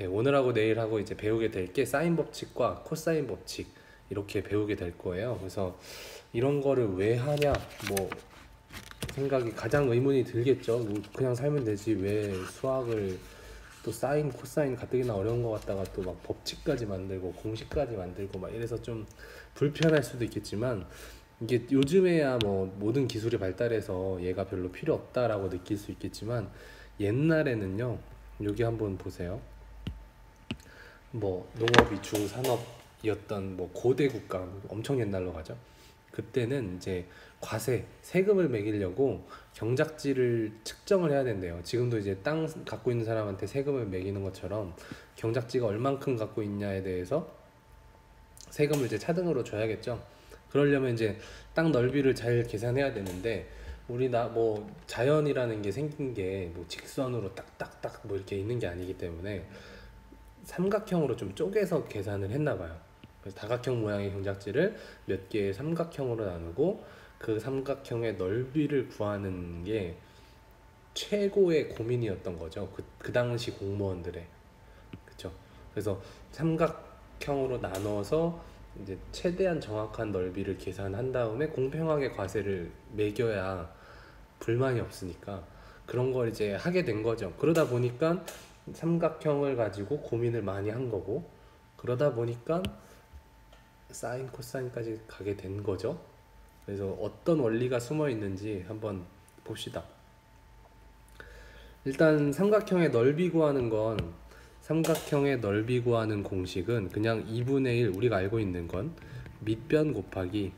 예, 오늘하고 내일하고 이제 배우게 될 게 사인 법칙과 코사인 법칙 이렇게 배우게 될 거예요. 그래서 이런 거를 왜 하냐 뭐 생각이 가장 의문이 들겠죠. 뭐 그냥 살면 되지 왜 수학을 또 사인 코사인 가뜩이나 어려운 거 갖다가 또 막 법칙까지 만들고 공식까지 만들고 막 이래서 좀 불편할 수도 있겠지만, 이게 요즘에야 뭐 모든 기술이 발달해서 얘가 별로 필요 없다라고 느낄 수 있겠지만, 옛날에는요, 여기 한번 보세요. 뭐 농업이 주 산업이었던 뭐 고대 국가, 엄청 옛날로 가죠. 그때는 이제 과세, 세금을 매기려고 경작지를 측정을 해야 된대요. 지금도 이제 땅 갖고 있는 사람한테 세금을 매기는 것처럼 경작지가 얼만큼 갖고 있냐에 대해서 세금을 이제 차등으로 줘야겠죠. 그러려면 이제 땅 넓이를 잘 계산해야 되는데, 우리나 뭐 자연이라는 게 생긴 게 뭐 직선으로 딱딱딱 뭐 이렇게 있는 게 아니기 때문에 삼각형으로 좀 쪼개서 계산을 했나 봐요. 그래서 다각형 모양의 경작지를 몇 개의 삼각형으로 나누고 그 삼각형의 넓이를 구하는 게 최고의 고민이었던 거죠. 그 당시 공무원들의. 그쵸. 그래서 삼각형으로 나눠서 이제 최대한 정확한 넓이를 계산한 다음에 공평하게 과세를 매겨야 불만이 없으니까 그런 걸 이제 하게 된 거죠. 그러다 보니까 삼각형을 가지고 고민을 많이 한 거고, 그러다 보니까 사인 코사인까지 가게 된 거죠. 그래서 어떤 원리가 숨어 있는지 한번 봅시다. 일단 삼각형의 넓이 구하는 공식은 그냥 2분의 1, 우리가 알고 있는 건 밑변 곱하기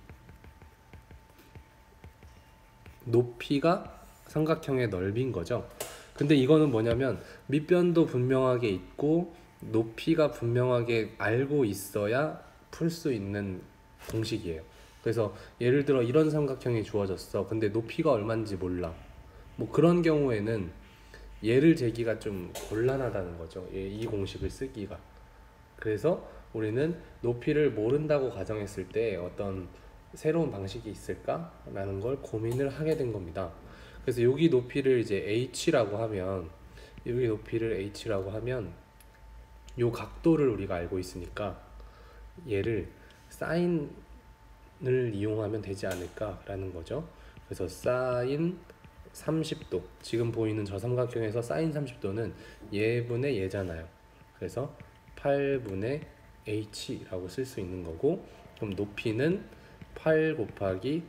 높이가 삼각형의 넓이인 거죠. 근데 이거는 뭐냐면 밑변도 분명하게 있고 높이가 분명하게 알고 있어야 풀 수 있는 공식이에요. 그래서 예를 들어 이런 삼각형이 주어졌어. 근데 높이가 얼마인지 몰라. 뭐 그런 경우에는 얘를 재기가 좀 곤란하다는 거죠. 이 공식을 쓰기가. 그래서 우리는 높이를 모른다고 가정했을 때 어떤 새로운 방식이 있을까라는 걸 고민을 하게 된 겁니다. 그래서 여기 높이를 이제 h라고 하면 요 각도를 우리가 알고 있으니까 얘를 사인을 이용하면 되지 않을까라는 거죠. 그래서 사인 30도, 지금 보이는 저 삼각형에서 사인 30도는 얘분의 얘잖아요. 그래서 8분의 h라고 쓸 수 있는 거고, 그럼 높이는 8 곱하기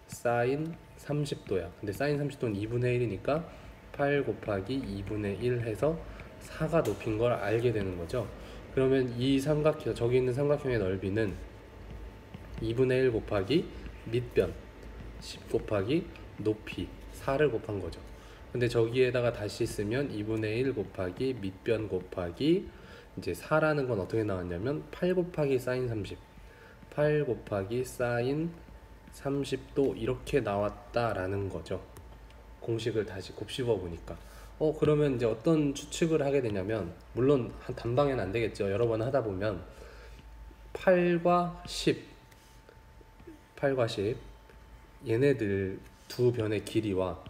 사인 30도야. 근데 사인 30도는 2분의 1이니까 8 곱하기 2분의 1 해서 4가 높인 걸 알게 되는 거죠. 그러면 이 삼각형, 저기 있는 삼각형의 넓이는 2분의 1 곱하기 밑변 10 곱하기 높이 4를 곱한 거죠. 근데 저기에다가 다시 쓰면 2분의 1 곱하기 밑변 곱하기 이제 4라는 건 어떻게 나왔냐면 8 곱하기 사인 30, 8 곱하기 사인 30도 이렇게 나왔다라는 거죠. 공식을 다시 곱씹어 보니까. 그러면 이제 어떤 추측을 하게 되냐면, 물론 한 단방에는 안 되겠죠. 여러 번 하다 보면 8과 10, 8과 10 얘네들 두 변의 길이와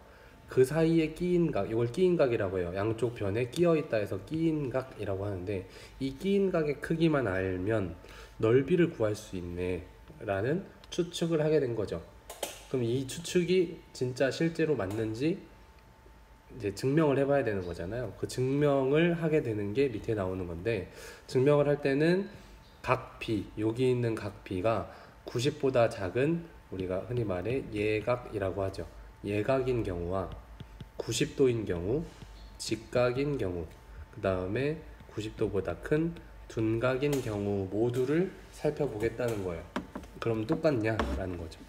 그 사이에 끼인 각, 이걸 끼인 각이라고 해요. 양쪽 변에 끼어 있다 해서 끼인 각이라고 하는데, 이 끼인 각의 크기만 알면 넓이를 구할 수 있네 라는 추측을 하게 된 거죠. 그럼 이 추측이 진짜 실제로 맞는지 이제 증명을 해봐야 되는 거잖아요. 그 증명을 하게 되는 게 밑에 나오는 건데, 증명을 할 때는 각 B, 여기 있는 각 B가 90보다 작은, 우리가 흔히 말해 예각이라고 하죠. 예각인 경우와 90도인 경우, 직각인 경우, 그 다음에 90도보다 큰 둔각인 경우 모두를 살펴보겠다는 거예요. 그럼 똑같냐? 라는 거죠.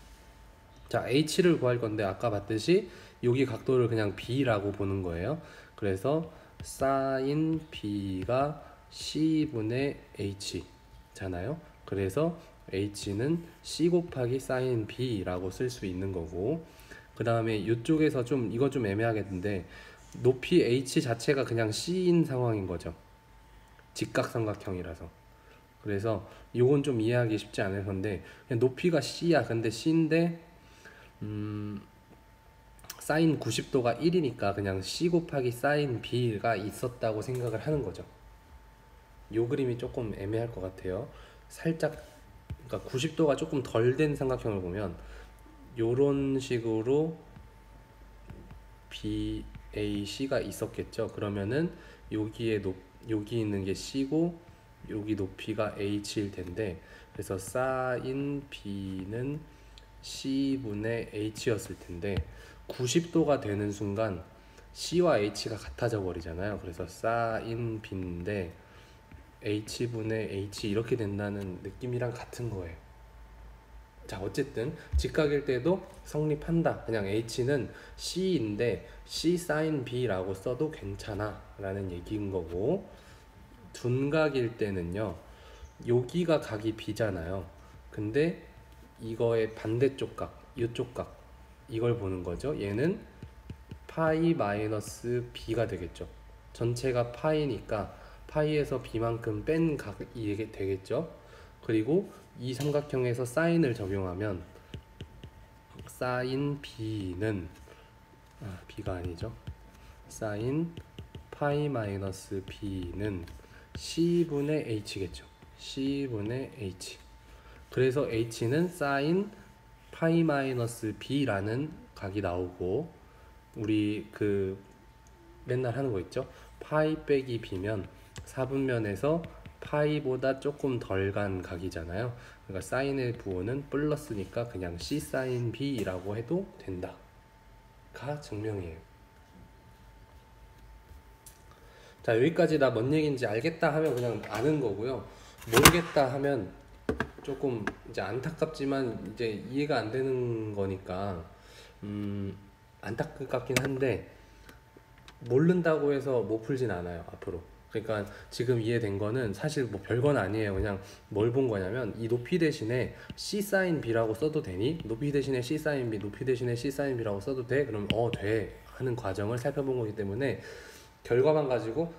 자, h를 구할 건데 아까 봤듯이 여기 각도를 그냥 b라고 보는 거예요. 그래서 sin b가 c분의 h 잖아요. 그래서 h는 c 곱하기 sin b라고 쓸 수 있는 거고, 그 다음에 이쪽에서 이거 좀 애매하겠는데 높이 h 자체가 그냥 c인 상황인 거죠. 직각삼각형이라서. 그래서 이건 좀 이해하기 쉽지 않을 건데, 그냥 높이가 c야. 근데 c인데 사인 90도가 1이니까 그냥 c 곱하기 사인 b가 있었다고 생각을 하는 거죠. 요 그림이 조금 애매할 것 같아요. 살짝, 그러니까 90도가 조금 덜 된 삼각형을 보면 요런 식으로 BAC가 있었겠죠. 그러면은 여기 있는 게 C고 여기 높이가 H일 텐데, 그래서 사인 B는 C분의 H였을 텐데 90도가 되는 순간 C와 H가 같아져 버리잖아요. 그래서 사인 B인데 H분의 H 이렇게 된다는 느낌이랑 같은 거예요. 자, 어쨌든 직각일 때도 성립한다. 그냥 H는 C인데 C sin B라고 써도 괜찮아 라는 얘기인 거고, 둔각일 때는요, 여기가 각이 B잖아요. 근데 이거의 반대쪽 각, 이쪽 각, 이걸 보는 거죠. 얘는 파이 마이너스 B가 되겠죠. 전체가 파이니까 파이에서 B만큼 뺀 각이 되겠죠. 그리고 이 삼각형에서 사인을 적용하면 사인 B는 B가 아니죠. 사인 파이 마이너스 B는 C분의 H겠죠. C분의 H. 그래서 H는 사인 파이 마이너스 B라는 각이 나오고, 우리 그 맨날 하는 거 있죠. 파이 빼기 B면 4분면에서 파이보다 조금 덜 간 각이잖아요. 그러니까 사인의 부호는 플러스니까 그냥 C 사인 B라고 해도 된다 가 증명이에요. 자, 여기까지 나 뭔 얘기인지 알겠다 하면 그냥 아는 거고요. 모르겠다 하면 조금 이제 안타깝지만 이제 이해가 안 되는 거니까 안타깝긴 한데, 모른다고 해서 못 풀진 않아요 앞으로. 그러니까 지금 이해된 거는 사실 뭐 별건 아니에요. 그냥 뭘 본 거냐면 이 높이 대신에 C sin B라고 써도 되니? 높이 대신에 C sin B, 높이 대신에 C sin B라고 써도 돼? 그럼 돼 하는 과정을 살펴본 거기 때문에 결과만 가지고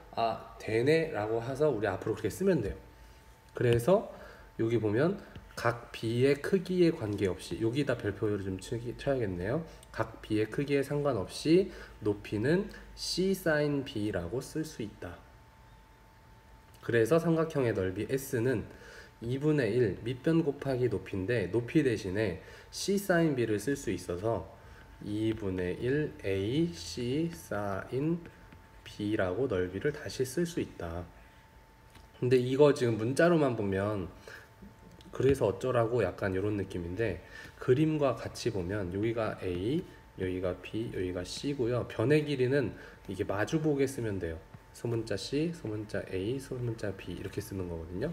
되네 라고 해서 우리 앞으로 그렇게 쓰면 돼요. 그래서 여기 보면 각 B의 크기에 관계없이, 여기다 별표를 좀 쳐야겠네요. 각 B의 크기에 상관없이 높이는 C sin B라고 쓸 수 있다. 그래서 삼각형의 넓이 S는 2분의 1 밑변 곱하기 높이인데, 높이 대신에 C sin B를 쓸 수 있어서 2분의 1 A C sin B라고 넓이를 다시 쓸 수 있다. 근데 이거 지금 문자로만 보면 그래서 어쩌라고 약간 이런 느낌인데, 그림과 같이 보면 여기가 A, 여기가 B, 여기가 C고요. 변의 길이는 이게 마주보게 쓰면 돼요. 소문자 C, 소문자 A, 소문자 B 이렇게 쓰는 거거든요.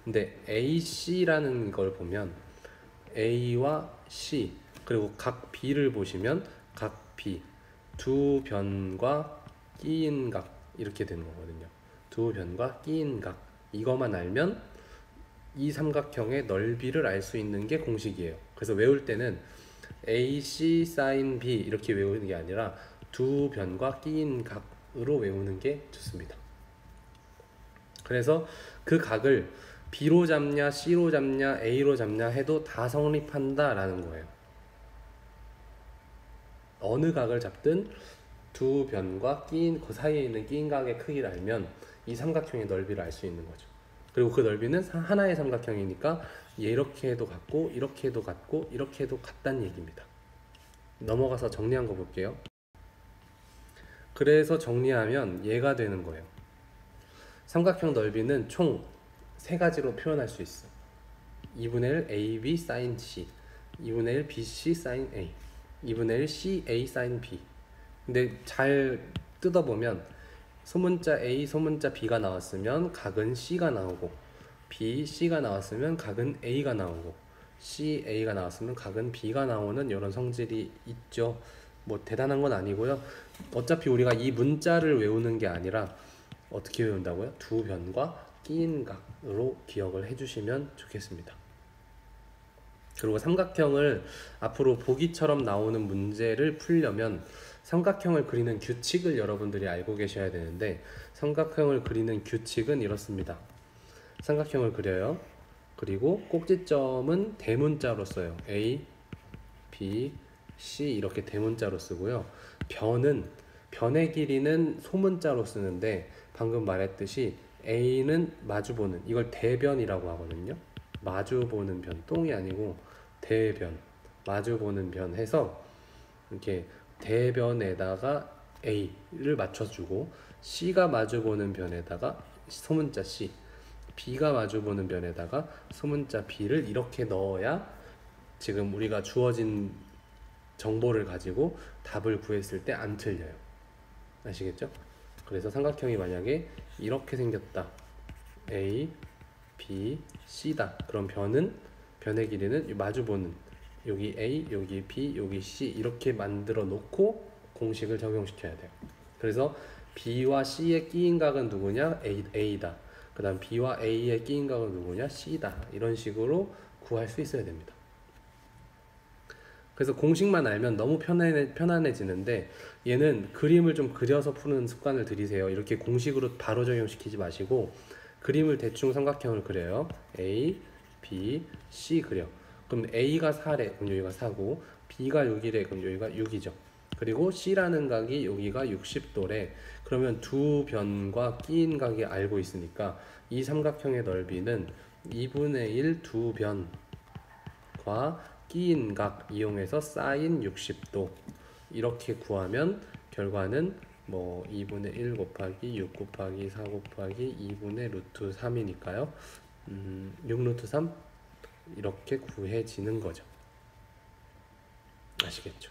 근데 AC라는 걸 보면 A와 C, 그리고 각 B를 보시면 각 B 두 변과 끼인 각 이렇게 되는 거거든요. 두 변과 끼인 각, 이거만 알면 이 삼각형의 넓이를 알 수 있는 게 공식이에요. 그래서 외울 때는 AC sin B 이렇게 외우는 게 아니라 두 변과 끼인 각으로 외우는 게 좋습니다. 그래서 그 각을 B로 잡냐 C로 잡냐 A로 잡냐 해도 다 성립한다 라는 거예요. 어느 각을 잡든 두 변과 끼인 그 사이에 있는 끼인 각의 크기를 알면 이 삼각형의 넓이를 알 수 있는 거죠. 그리고 그 넓이는 하나의 삼각형이니까 이렇게 해도 같고 이렇게 해도 같고 이렇게 해도 같다는 얘기입니다. 넘어가서 정리한 거 볼게요. 그래서 정리하면 얘가 되는 거예요. 삼각형 넓이는 총 세 가지로 표현할 수 있어. 2분의 1 AB sin C, 2분의 1 BC sin A, 2분의 1 CA sin B. 근데 잘 뜯어보면 소문자 A, 소문자 B가 나왔으면 각은 C가 나오고, B, C가 나왔으면 각은 A가 나오고, C, A가 나왔으면 각은 B가 나오는 이런 성질이 있죠. 뭐 대단한 건 아니고요. 어차피 우리가 이 문자를 외우는 게 아니라 어떻게 외운다고요? 두 변과 끼인 각으로 기억을 해주시면 좋겠습니다. 그리고 삼각형을 앞으로 보기처럼 나오는 문제를 풀려면 삼각형을 그리는 규칙을 여러분들이 알고 계셔야 되는데, 삼각형을 그리는 규칙은 이렇습니다. 삼각형을 그려요. 그리고 꼭지점은 대문자로 써요. A, B, C 이렇게 대문자로 쓰고요. 변의 길이는 소문자로 쓰는데, 방금 말했듯이 A는 마주보는, 이걸 대변이라고 하거든요. 마주보는 변, 똥이 아니고 대변, 마주보는 변 해서 이렇게 대변에다가 A를 맞춰주고, C가 마주보는 변에다가 소문자 C, B가 마주보는 변에다가 소문자 B를 이렇게 넣어야 지금 우리가 주어진 정보를 가지고 답을 구했을 때 안 틀려요. 아시겠죠? 그래서 삼각형이 만약에 이렇게 생겼다, A, B, C다. 그럼 변의 길이는 마주보는, 여기 A, 여기 B, 여기 C 이렇게 만들어 놓고 공식을 적용시켜야 돼요. 그래서 B와 C의 끼인각은 누구냐? A다. 그 다음 B와 A의 끼인각은 누구냐? C다. 이런 식으로 구할 수 있어야 됩니다. 그래서 공식만 알면 너무 편안해지는데, 얘는 그림을 좀 그려서 푸는 습관을 들이세요. 이렇게 공식으로 바로 적용시키지 마시고 그림을 대충 삼각형을 그려요. A, B, C 그려. 그럼 A가 4래. 그럼 여기가 4고, B가 6이래. 그럼 여기가 6이죠. 그리고 C라는 각이 여기가 60도래. 그러면 두 변과 끼인 각이 알고 있으니까 이 삼각형의 넓이는 2분의 1 두 변과 끼인 각 이용해서 사인 60도 이렇게 구하면 결과는 뭐 2분의 1 곱하기 6 곱하기 4 곱하기 2분의 루트 3이니까요. 6 루트 3 이렇게 구해지는 거죠. 아시겠죠?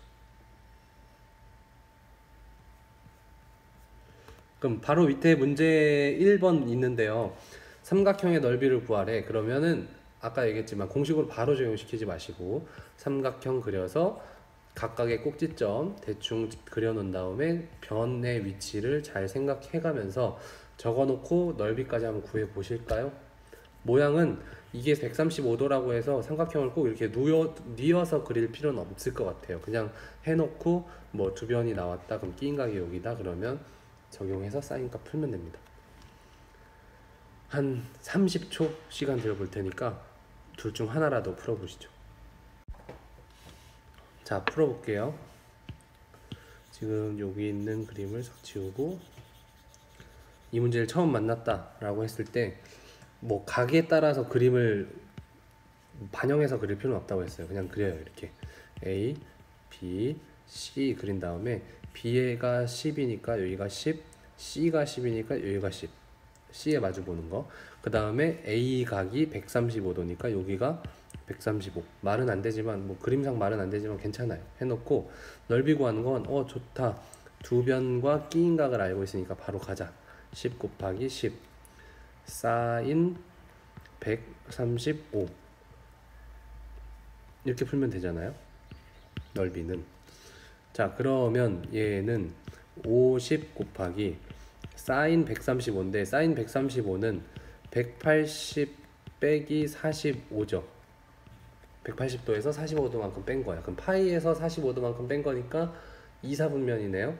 그럼 바로 밑에 문제 1번 있는데요. 삼각형의 넓이를 구하래. 그러면은 아까 얘기했지만 공식으로 바로 적용시키지 마시고 삼각형 그려서 각각의 꼭지점 대충 그려놓은 다음에 변의 위치를 잘 생각해가면서 적어놓고 넓이까지 한번 구해 보실까요? 모양은 이게 135도라고 해서 삼각형을 꼭 이렇게 뉘어서 그릴 필요는 없을 것 같아요. 그냥 해놓고 뭐 두 변이 나왔다, 그럼 끼인각이 여기다, 그러면 적용해서 사인값 풀면 됩니다. 한 30초 시간 들어볼 테니까 둘 중 하나라도 풀어보시죠. 자, 풀어볼게요. 지금 여기 있는 그림을 싹 지우고, 이 문제를 처음 만났다 라고 했을 때 뭐 각에 따라서 그림을 반영해서 그릴 필요는 없다고 했어요. 그냥 그려요. 이렇게 A, B, C 그린 다음에 B가 10이니까 여기가 10, C가 10이니까 여기가 10, C에 마주 보는 거. 그 다음에 A 각이 135도니까 여기가 135. 말은 안 되지만, 뭐 그림상 말은 안 되지만 괜찮아요. 해놓고 넓이 구하는 건 좋다, 두 변과 끼인각을 알고 있으니까 바로 가자. 10 곱하기 10 사인 135 이렇게 풀면 되잖아요. 넓이는. 자, 그러면 얘는 50 곱하기 사인 135인데 사인 135는 180 빼기 45죠. 180도에서 45도만큼 뺀 거야. 그럼 파이에서 45도만큼 뺀 거니까 2사분면이네요.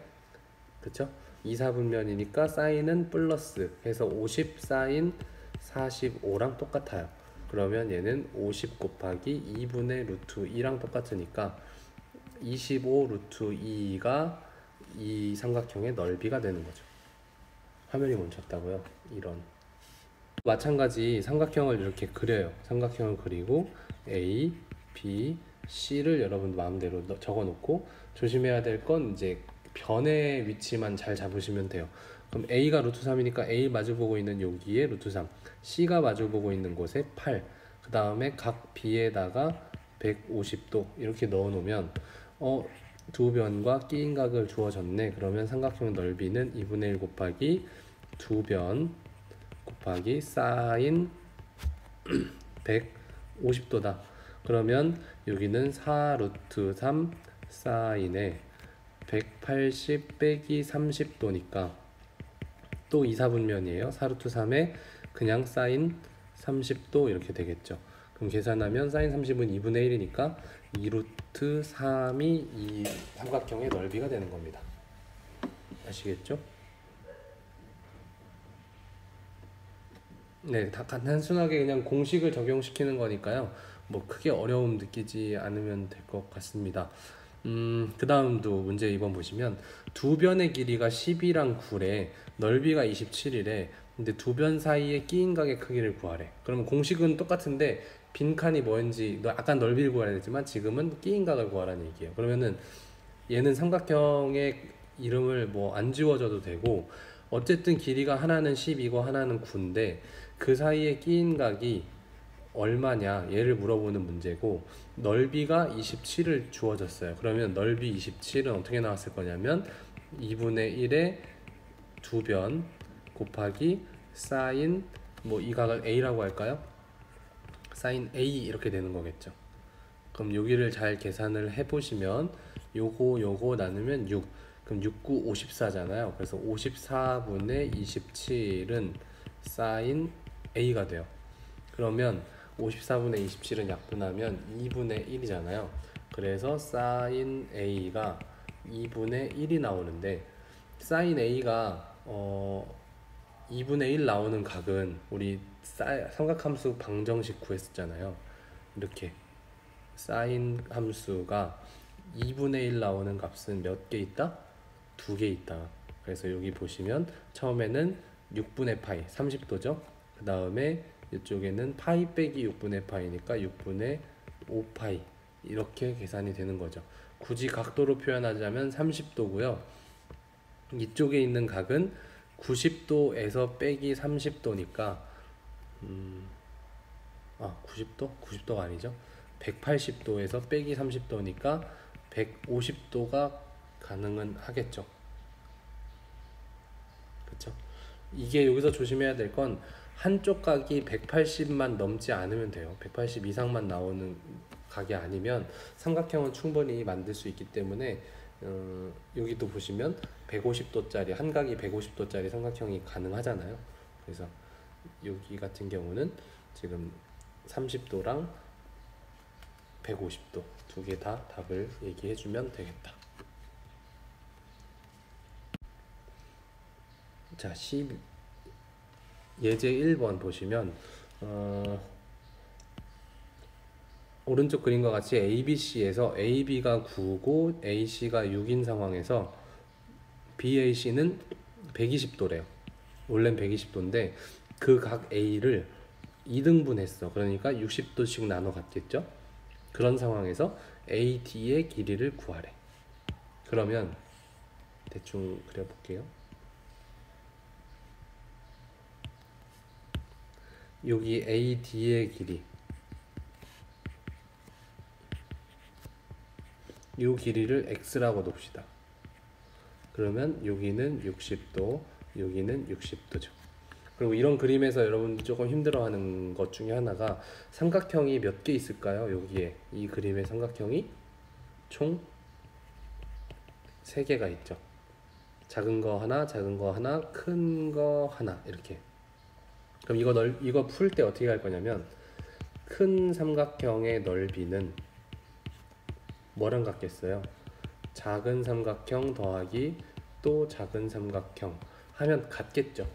그쵸? 2사분면이니까 사인은 플러스 해서 50 사인 45랑 똑같아요. 그러면 얘는 50 곱하기 2분의 루트 2랑 똑같으니까 25 루트 2가 이 삼각형의 넓이가 되는 거죠. 화면이 멈췄다고요? 이런. 마찬가지 삼각형을 이렇게 그려요. 삼각형을 그리고 A, B, C를 여러분 마음대로 적어 놓고 조심해야 될 건 이제 변의 위치만 잘 잡으시면 돼요. 그럼 A가 루트 3이니까 A 마주보고 있는 여기에 루트 3, C가 마주보고 있는 곳에 8, 그 다음에 각 B에다가 150도 이렇게 넣어 놓으면 두 변과 끼인각을 주어졌네. 그러면 삼각형 넓이는 2분의 1 곱하기 두 변 곱하기 사인 150도다. 그러면 여기는 4 루트 3 사인에 180 빼기 30도니까 또 2사분면이에요. 4 루트 3에 그냥 사인 30도 이렇게 되겠죠. 그럼 계산하면 사인 30은 2분의 1이니까 2 루트 3이 이 삼각형의 넓이가 되는 겁니다. 아시겠죠? 네, 다 단순하게 그냥 공식을 적용시키는 거니까요. 뭐 크게 어려움 느끼지 않으면 될 것 같습니다. 그 다음도 문제 2번 보시면 두 변의 길이가 10이랑 9래, 넓이가 27이래. 근데 두 변 사이에 끼인 각의 크기를 구하래. 그러면 공식은 똑같은데 빈칸이 뭐인지 약간 넓이를 구해야 되지만 지금은 끼인 각을 구하라는 얘기예요. 그러면은 얘는 삼각형의 이름을 뭐 안 지워줘도 되고, 어쨌든 길이가 하나는 10이고 하나는 9인데 그 사이에 끼인 각이 얼마냐 얘를 물어보는 문제고, 넓이가 27을 주어졌어요. 그러면 넓이 27은 어떻게 나왔을 거냐면 2분의 1의 두 변 곱하기 사인, 뭐 이 각을 a라고 할까요? 사인 a 이렇게 되는 거겠죠. 그럼 여기를 잘 계산을 해보시면 요거 나누면 6, 그럼 6, 9, 54잖아요. 그래서 54분의 27은 사인 a가 돼요. 그러면 54분의 27은 약분하면 2분의 1이잖아요. 그래서 사인 a가 2분의 1이 나오는데, 사인 a가 2분의 1 나오는 각은 우리 삼각함수 방정식 구했었잖아요. 이렇게 사인 함수가 2분의 1 나오는 값은 몇 개 있다? 2개 있다. 그래서 여기 보시면 처음에는 6분의 파이 30도죠. 그 다음에 이쪽에는 파이 빼기 6분의 파이니까 6분의 5파이 이렇게 계산이 되는 거죠. 굳이 각도로 표현하자면 30도고요. 이쪽에 있는 각은 90도에서 빼기 30도니까 90도? 90도가 아니죠. 180도에서 빼기 30도니까 150도가 가능은 하겠죠. 그쵸? 이게 여기서 조심해야 될 건 한쪽 각이 180만 넘지 않으면 돼요. 180 이상만 나오는 각이 아니면 삼각형은 충분히 만들 수 있기 때문에 여기도 보시면 150도짜리 한 각이 150도짜리 삼각형이 가능하잖아요. 그래서 여기 같은 경우는 지금 30도랑 150도 두 개 다 답을 얘기해주면 되겠다. 자, 예제 1번 보시면 오른쪽 그림과 같이 ABC에서 AB가 9고 AC가 6인 상황에서 BAC는 120도래요. 원래는 120도인데 그 각 A를 2등분 했어. 그러니까 60도씩 나눠 갔겠죠. 그런 상황에서 AD의 길이를 구하래. 그러면 대충 그려볼게요. 여기 AD의 길이, 이 길이를 x라고 둡시다. 그러면 여기는 60도, 여기는 60도죠. 그리고 이런 그림에서 여러분들 조금 힘들어하는 것 중에 하나가 삼각형이 몇 개 있을까요? 여기에 이 그림의 삼각형이 총 3개가 있죠. 작은 거 하나, 작은 거 하나, 큰 거 하나 이렇게. 그럼 이거 풀 때 어떻게 할 거냐면 큰 삼각형의 넓이는 뭐랑 같겠어요? 작은 삼각형 더하기 또 작은 삼각형 하면 같겠죠.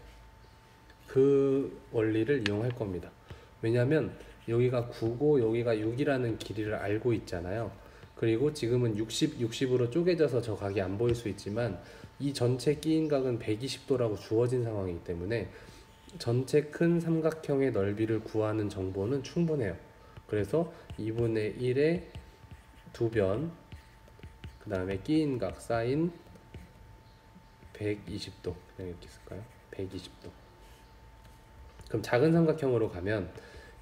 그 원리를 이용할 겁니다. 왜냐면 여기가 9고 여기가 6이라는 길이를 알고 있잖아요. 그리고 지금은 60, 60으로 쪼개져서 저 각이 안 보일 수 있지만 이 전체 끼인 각은 120도라고 주어진 상황이기 때문에 전체 큰 삼각형의 넓이를 구하는 정보는 충분해요. 그래서 2분의 1의 두 변, 그 다음에 끼인 각 사인 120도, 그냥 이렇게 쓸까요? 120도. 그럼 작은 삼각형으로 가면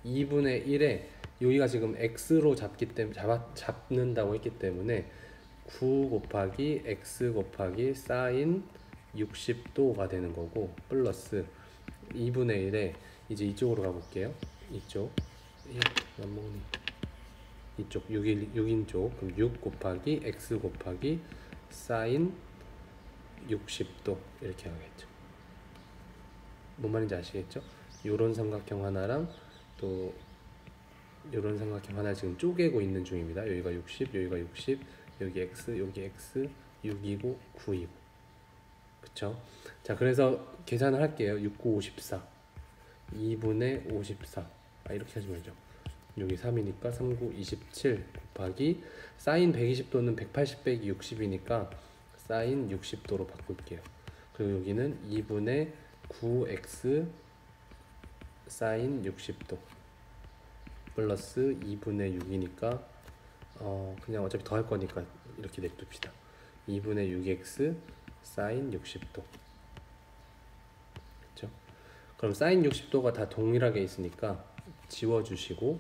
2분의 1에 여기가 지금 x로 잡는다고 했기 때문에 9 곱하기 x 곱하기 사인 60도가 되는 거고, 플러스 2분의 1에 이제 이쪽으로 가볼게요. 이쪽 이쪽 6인 쪽, 그럼 6 곱하기 x 곱하기 사인 60도 이렇게 하겠죠. 뭔 말인지 아시겠죠? 요런 삼각형 하나랑 또 요런 삼각형 하나 지금 쪼개고 있는 중입니다. 여기가 60, 여기가 60, 여기 x, 여기 x, 6이고 9이고. 그쵸? 자, 그래서 계산을 할게요. 6, 9, 54 2분의 54 이렇게 하지 말죠. 여기 3이니까 3, 9, 27 곱하기 사인 120도는 180 빼기 60이니까 사인 60도로 바꿀게요. 그리고 여기는 2분의 9x 사인 60도 플러스 2분의 6이니까 그냥 어차피 더할 거니까 이렇게 냅둡시다. 2분의 6x 사인 60도. 그렇죠? 그럼 사인 60도가 다 동일하게 있으니까 지워주시고,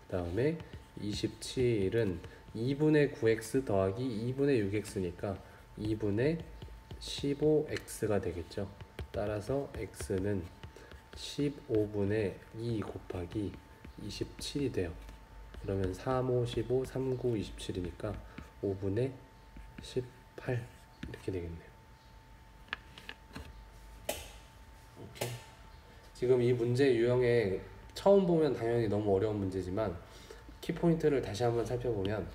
그 다음에 27은 2분의 9x 더하기 2분의 6x니까 2분의 15x가 되겠죠. 따라서 x는 15분의 2 곱하기 27이 돼요. 그러면 3, 5, 15, 3, 9, 27이니까 5분의 18 이렇게 되겠네요. 오케이. 지금 이 문제 유형에 처음 보면 당연히 너무 어려운 문제지만 키포인트를 다시 한번 살펴보면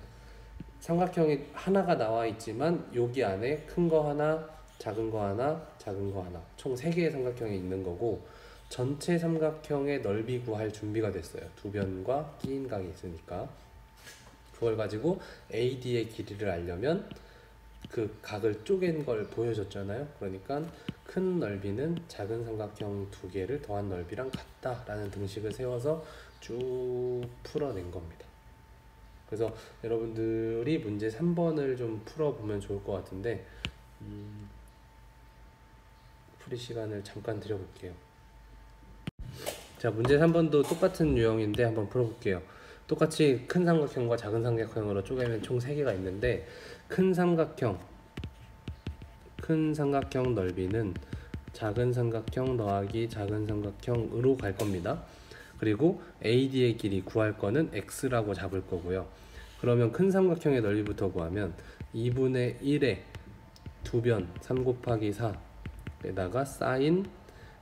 삼각형이 하나가 나와 있지만 여기 안에 큰 거 하나, 작은 거 하나, 작은 거 하나, 총 3개의 삼각형이 있는 거고, 전체 삼각형의 넓이 구할 준비가 됐어요. 두 변과 끼인 각이 있으니까. 그걸 가지고 AD의 길이를 알려면 그 각을 쪼갠 걸 보여줬잖아요. 그러니까 큰 넓이는 작은 삼각형 2개를 더한 넓이랑 같다라는 등식을 세워서 쭉 풀어낸 겁니다. 그래서 여러분들이 문제 3번을 좀 풀어보면 좋을 것 같은데, 풀이 시간을 잠깐 드려볼게요. 자, 문제 3번도 똑같은 유형인데 한번 풀어볼게요. 똑같이 큰 삼각형과 작은 삼각형으로 쪼개면 총 3개가 있는데, 큰 삼각형 넓이는 작은 삼각형 더하기 작은 삼각형으로 갈 겁니다. 그리고 AD의 길이 구할 거는 x라고 잡을 거고요. 그러면 큰 삼각형의 넓이부터 구하면 2분의 1에 2변 3 곱하기 4에다가 사인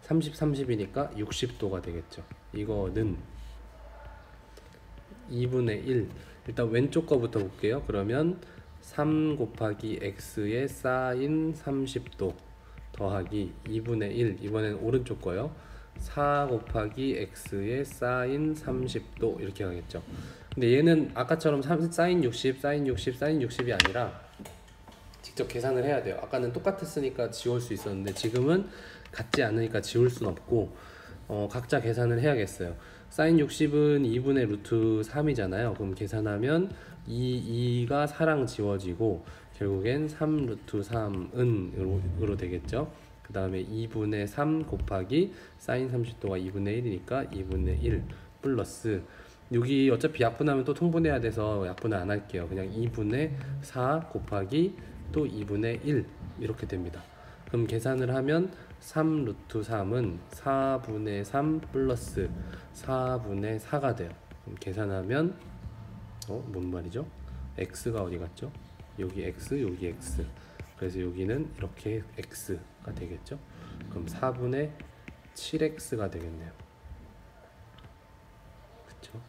30, 30이니까 60도가 되겠죠. 이거는 2분의 1, 일단 왼쪽 거부터 볼게요. 그러면 3 곱하기 x의 사인 30도 더하기 2분의 1, 이번엔 오른쪽 거요. 4 곱하기 x의 사인 30도 이렇게 가겠죠. 근데 얘는 아까처럼 사인 60, 사인 60, 사인 60이 아니라 직접 계산을 해야 돼요. 아까는 똑같았으니까 지울 수 있었는데 지금은 같지 않으니까 지울 순 없고 각자 계산을 해야겠어요. 사인 60은 2분의 루트 3이잖아요. 그럼 계산하면 2가 4랑 지워지고 결국엔 3 루트 3은으로 되겠죠. 그 다음에 2분의 3 곱하기 사인 30도가 2분의 1이니까 2분의 1 플러스, 여기 어차피 약분하면 또 통분해야 돼서 약분을 안 할게요. 그냥 2분의 4 곱하기 또 2분의 1 이렇게 됩니다. 그럼 계산을 하면 3 루트 3은 4분의 3 플러스 4분의 4가 돼요. 그럼 계산하면 뭔 말이죠? x가 어디 갔죠? 여기 x, 여기 x. 그래서 여기는 이렇게 x가 되겠죠? 그럼 4분의 7x가 되겠네요. 그쵸?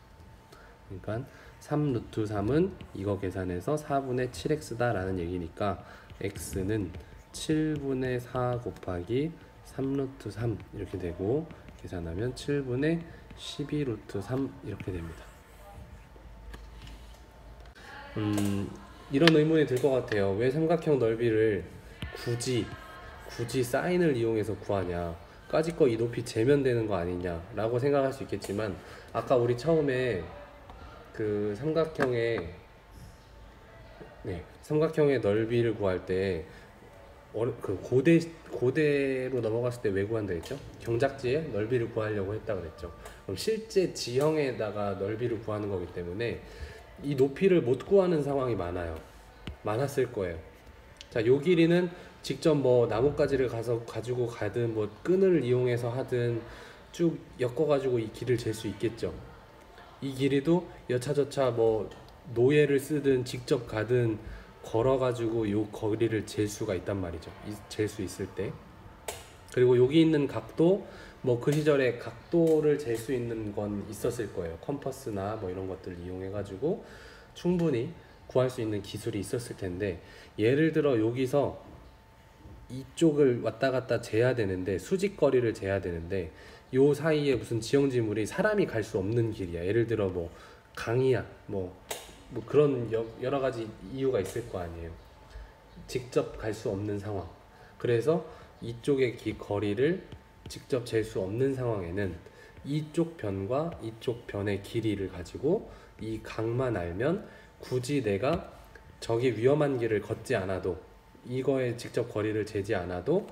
그러니까 3 루트 3은 이거 계산해서 4분의 7x다 라는 얘기니까 x는 7분의 4 곱하기 3 루트 3 이렇게 되고, 계산하면 7분의 12 루트 3 이렇게 됩니다. 이런 의문이 들 것 같아요. 왜 삼각형 넓이를 굳이 사인을 이용해서 구하냐, 까짓 거 이 높이 재면 되는 거 아니냐 라고 생각할 수 있겠지만, 아까 우리 처음에 그 삼각형의 넓이를 구할 때 그 고대로 넘어갔을 때 왜 구한다 했죠? 경작지의 넓이를 구하려고 했다 그랬죠. 그럼 실제 지형에다가 넓이를 구하는 거기 때문에 이 높이를 못 구하는 상황이 많았을 거예요. 자, 요 길이는 직접 뭐 나뭇가지를 가지고 가든 뭐 끈을 이용해서 하든 쭉 엮어가지고 이 길을 잴 수 있겠죠. 이 길이도 여차저차 뭐 노예를 쓰든 직접 가든 걸어가지고 요 거리를 잴 수가 있단 말이죠. 잴 수 있을 때. 그리고 여기 있는 각도, 뭐 그 시절에 각도를 잴 수 있는 건 있었을 거예요. 컴퍼스나 뭐 이런 것들 이용해가지고 충분히 구할 수 있는 기술이 있었을 텐데, 예를 들어 여기서 이쪽을 왔다 갔다 재야 되는데, 수직거리를 재야 되는데 요 사이에 무슨 지형지물이 사람이 갈 수 없는 길이야. 예를 들어 뭐 강이야, 뭐 그런 여러 가지 이유가 있을 거 아니에요. 직접 갈 수 없는 상황. 그래서 이쪽의 거리를 직접 잴 수 없는 상황에는 이쪽 변과 이쪽 변의 길이를 가지고 이 각만 알면 굳이 내가 저기 위험한 길을 걷지 않아도, 이거에 직접 거리를 재지 않아도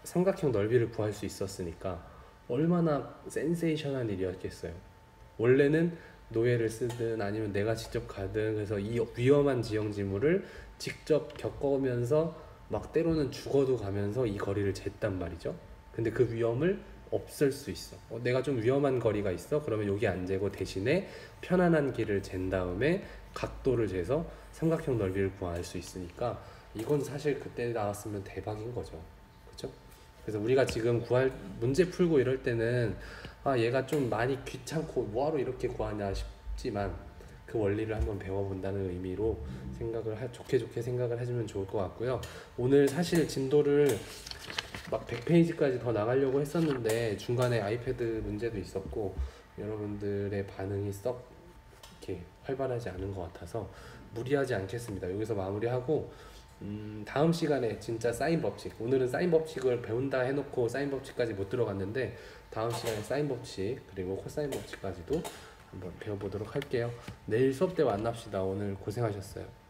삼각형 넓이를 구할 수 있었으니까 얼마나 센세이션한 일이었겠어요. 원래는 노예를 쓰든 아니면 내가 직접 가든, 그래서 이 위험한 지형지물을 직접 겪으면서 막 때로는 죽어도 가면서 이 거리를 쟀단 말이죠. 근데 그 위험을 없앨 수 있어. 내가 좀 위험한 거리가 있어? 그러면 여기 안 재고 대신에 편안한 길을 잰 다음에 각도를 재서 삼각형 넓이를 구할 수 있으니까 이건 사실 그때 나왔으면 대박인 거죠. 그렇죠? 그래서 우리가 지금 구할 문제 풀고 이럴 때는 아 얘가 좀 많이 귀찮고 뭐하러 이렇게 구하냐 싶지만 그 원리를 한번 배워본다는 의미로 좋게 좋게 생각을 해주면 좋을 것 같고요. 오늘 사실 진도를 막 100페이지까지 더 나가려고 했었는데 중간에 아이패드 문제도 있었고 여러분들의 반응이 썩 이렇게 활발하지 않은 것 같아서 무리하지 않겠습니다. 여기서 마무리하고 다음 시간에 진짜 사인 법칙, 오늘은 사인 법칙을 배운다 해놓고 사인 법칙까지 못 들어갔는데 다음 시간에 사인 법칙 그리고 코사인 법칙까지도 한번 배워보도록 할게요. 내일 수업 때 만납시다. 오늘 고생하셨어요.